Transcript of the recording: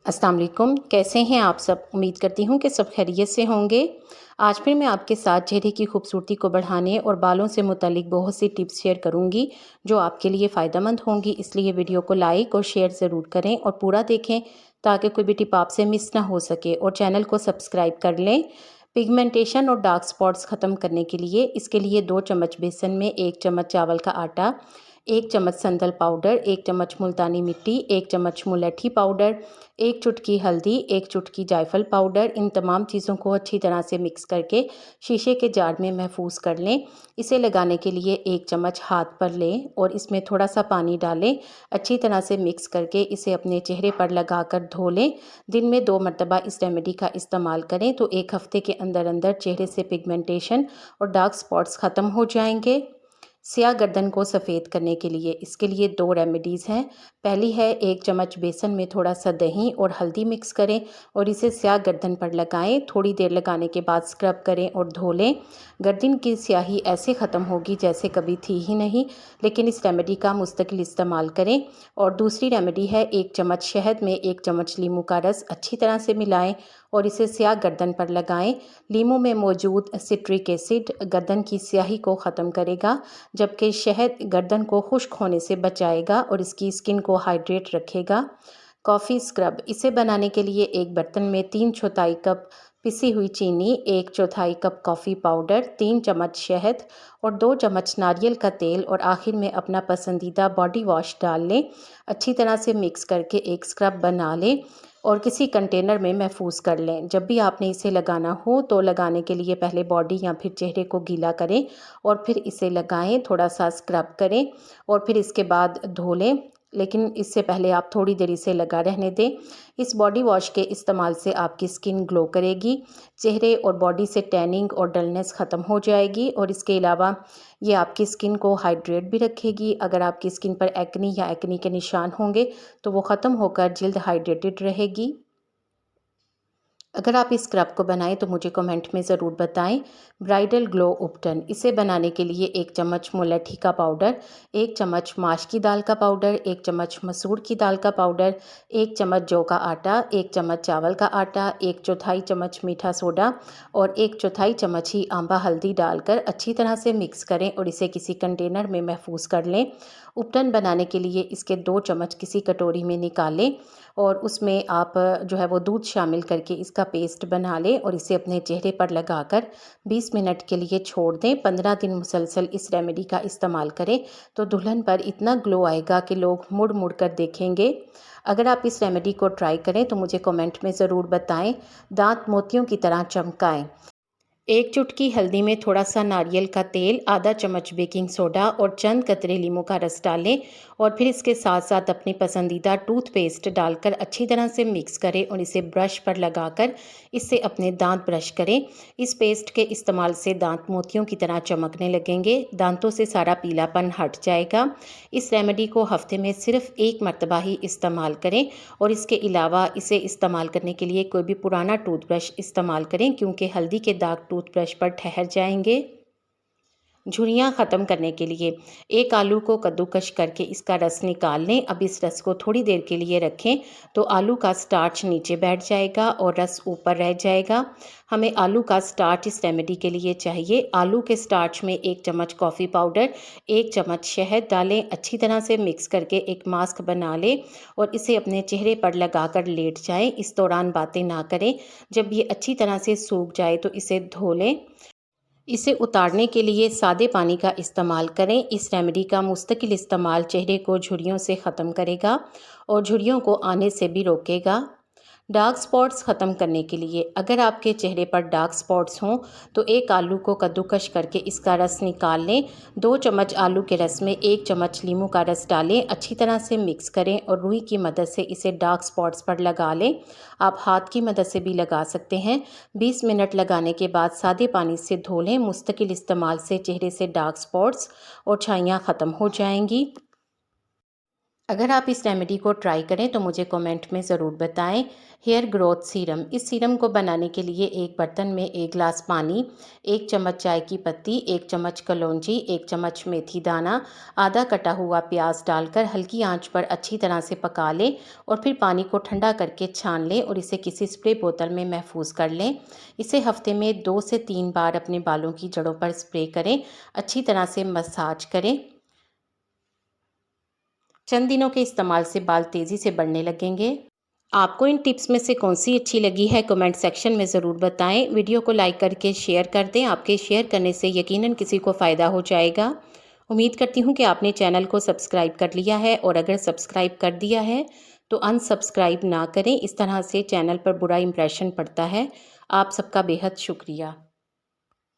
अस्सलाम वालेकुम, कैसे हैं आप सब? उम्मीद करती हूँ कि सब खैरियत से होंगे। आज फिर मैं आपके साथ चेहरे की खूबसूरती को बढ़ाने और बालों से मुतालिक बहुत सी टिप्स शेयर करूँगी जो आपके लिए फ़ायदेमंद होंगी। इसलिए वीडियो को लाइक और शेयर ज़रूर करें और पूरा देखें ताकि कोई भी टिप आपसे मिस ना हो सके, और चैनल को सब्सक्राइब कर लें। पिगमेंटेशन और डार्क स्पॉट्स ख़त्म करने के लिए इसके लिए 2 चम्मच बेसन में 1 चम्मच चावल का आटा, 1 चम्मच संदल पाउडर, 1 चम्मच मुल्तानी मिट्टी, 1 चम्मच मुलैठी पाउडर, 1 चुटकी हल्दी, 1 चुटकी जायफल पाउडर, इन तमाम चीज़ों को अच्छी तरह से मिक्स करके शीशे के जार में महफूज कर लें। इसे लगाने के लिए 1 चम्मच हाथ पर लें और इसमें थोड़ा सा पानी डालें। अच्छी तरह से मिक्स करके इसे अपने चेहरे पर लगाकर धो लें। दिन में 2 मरतबा इस रेमेडी का इस्तेमाल करें तो 1 हफ्ते के अंदर अंदर चेहरे से पिगमेंटेशन और डार्क स्पॉट्स ख़त्म हो जाएंगे। स्याह गर्दन को सफ़ेद करने के लिए इसके लिए 2 रेमेडीज़ हैं। पहली है 1 चम्मच बेसन में थोड़ा सा दही और हल्दी मिक्स करें और इसे स्याह गर्दन पर लगाएं। थोड़ी देर लगाने के बाद स्क्रब करें और धो लें। गर्दन की स्याही ऐसे ख़त्म होगी जैसे कभी थी ही नहीं, लेकिन इस रेमेडी का मुस्तकिल इस्तेमाल करें। और दूसरी रेमेडी है 1 चम्मच शहद में 1 चम्मच नींबू का रस अच्छी तरह से मिलाएं और इसे स्याह गर्दन पर लगाएं। नींबू में मौजूद सिट्रिक एसिड गर्दन की स्याही को ख़त्म करेगा, जबकि शहद गर्दन को खुश्क होने से बचाएगा और इसकी स्किन को हाइड्रेट रखेगा। कॉफ़ी स्क्रब इसे बनाने के लिए एक बर्तन में 3/4 कप पिसी हुई चीनी, 1/4 कप कॉफ़ी पाउडर, 3 चम्मच शहद और 2 चम्मच नारियल का तेल और आखिर में अपना पसंदीदा बॉडी वॉश डाल लें। अच्छी तरह से मिक्स करके एक स्क्रब बना लें और किसी कंटेनर में महफूज कर लें। जब भी आपने इसे लगाना हो तो लगाने के लिए पहले बॉडी या फिर चेहरे को गीला करें और फिर इसे लगाएं, थोड़ा सा स्क्रब करें और फिर इसके बाद धो लें, लेकिन इससे पहले आप थोड़ी देर इसे लगा रहने दें। इस बॉडी वॉश के इस्तेमाल से आपकी स्किन ग्लो करेगी, चेहरे और बॉडी से टैनिंग और डलनेस ख़त्म हो जाएगी और इसके अलावा ये आपकी स्किन को हाइड्रेट भी रखेगी। अगर आपकी स्किन पर एक्नी या एक्नी के निशान होंगे तो वो ख़त्म होकर जल्द हाइड्रेटेड रहेगी। अगर आप इस स्क्रब को बनाएं तो मुझे कमेंट में ज़रूर बताएं। ब्राइडल ग्लो उपटन इसे बनाने के लिए 1 चम्मच मुलैठी का पाउडर, 1 चम्मच माश की दाल का पाउडर, 1 चम्मच मसूर की दाल का पाउडर, 1 चम्मच जौ का आटा, 1 चम्मच चावल का आटा, 1/4 चम्मच मीठा सोडा और 1/4 चम्मच ही आंबा हल्दी डालकर अच्छी तरह से मिक्स करें और इसे किसी कंटेनर में महफूज कर लें। उपटन बनाने के लिए इसके 2 चम्मच किसी कटोरी में निकालें और उसमें आप जो है वो दूध शामिल करके इसका पेस्ट बना लें और इसे अपने चेहरे पर लगाकर 20 मिनट के लिए छोड़ दें। 15 दिन मुसलसल इस रेमेडी का इस्तेमाल करें तो दुल्हन पर इतना ग्लो आएगा कि लोग मुड़ मुड़ कर देखेंगे। अगर आप इस रेमेडी को ट्राई करें तो मुझे कमेंट में ज़रूर बताएं। दांत मोतियों की तरह चमकाएं। 1 चुटकी हल्दी में थोड़ा सा नारियल का तेल, आधा चम्मच बेकिंग सोडा और चंद कतरे नींबू का रस डालें और फिर इसके साथ साथ अपनी पसंदीदा टूथपेस्ट डालकर अच्छी तरह से मिक्स करें और इसे ब्रश पर लगाकर इससे अपने दांत ब्रश करें। इस पेस्ट के इस्तेमाल से दांत मोतियों की तरह चमकने लगेंगे, दांतों से सारा पीलापन हट जाएगा। इस रेमेडी को हफ्ते में सिर्फ 1 मरतबा ही इस्तेमाल करें और इसके अलावा इसे इस्तेमाल करने के लिए कोई भी पुराना टूथब्रश इस्तेमाल करें, क्योंकि हल्दी के दाग टूथब्रश पर ठहर जाएंगे। झुर्रियाँ ख़त्म करने के लिए 1 आलू को कद्दूकस करके इसका रस निकाल लें। अब इस रस को थोड़ी देर के लिए रखें तो आलू का स्टार्च नीचे बैठ जाएगा और रस ऊपर रह जाएगा। हमें आलू का स्टार्च इस रेमेडी के लिए चाहिए। आलू के स्टार्च में 1 चम्मच कॉफ़ी पाउडर, 1 चम्मच शहद डालें, अच्छी तरह से मिक्स करके एक मास्क बना लें और इसे अपने चेहरे पर लगाकर लेट जाएं। इस दौरान बातें ना करें। जब ये अच्छी तरह से सूख जाए तो इसे धो लें। इसे उतारने के लिए सादे पानी का इस्तेमाल करें। इस रेमेडी का मुस्तकिल इस्तेमाल चेहरे को झुर्रियों से ख़त्म करेगा और झुर्रियों को आने से भी रोकेगा। डार्क स्पॉट्स ख़त्म करने के लिए अगर आपके चेहरे पर डार्क स्पॉट्स हों तो 1 आलू को कद्दूकस करके इसका रस निकाल लें। 2 चम्मच आलू के रस में 1 चम्मच नींबू का रस डालें, अच्छी तरह से मिक्स करें और रुई की मदद से इसे डार्क स्पॉट्स पर लगा लें। आप हाथ की मदद से भी लगा सकते हैं। 20 मिनट लगाने के बाद सादे पानी से धो लें। मुस्तकिल इस्तेमाल से चेहरे से डार्क स्पॉट्स और छाइयाँ ख़त्म हो जाएंगी। अगर आप इस रेमेडी को ट्राई करें तो मुझे कमेंट में ज़रूर बताएं। हेयर ग्रोथ सीरम, इस सीरम को बनाने के लिए एक बर्तन में 1 गिलास पानी, 1 चम्मच चाय की पत्ती, 1 चम्मच कलौंजी, 1 चम्मच मेथी दाना, आधा कटा हुआ प्याज डालकर हल्की आंच पर अच्छी तरह से पका लें और फिर पानी को ठंडा करके छान लें और इसे किसी स्प्रे बोतल में महफूज कर लें। इसे हफ्ते में 2 से 3 बार अपने बालों की जड़ों पर स्प्रे करें, अच्छी तरह से मसाज करें। चंद दिनों के इस्तेमाल से बाल तेज़ी से बढ़ने लगेंगे। आपको इन टिप्स में से कौन सी अच्छी लगी है कमेंट सेक्शन में ज़रूर बताएं। वीडियो को लाइक करके शेयर कर दें, आपके शेयर करने से यकीनन किसी को फ़ायदा हो जाएगा। उम्मीद करती हूँ कि आपने चैनल को सब्सक्राइब कर लिया है और अगर सब्सक्राइब कर दिया है तो अनसब्सक्राइब ना करें, इस तरह से चैनल पर बुरा इंप्रेशन पड़ता है। आप सबका बेहद शुक्रिया।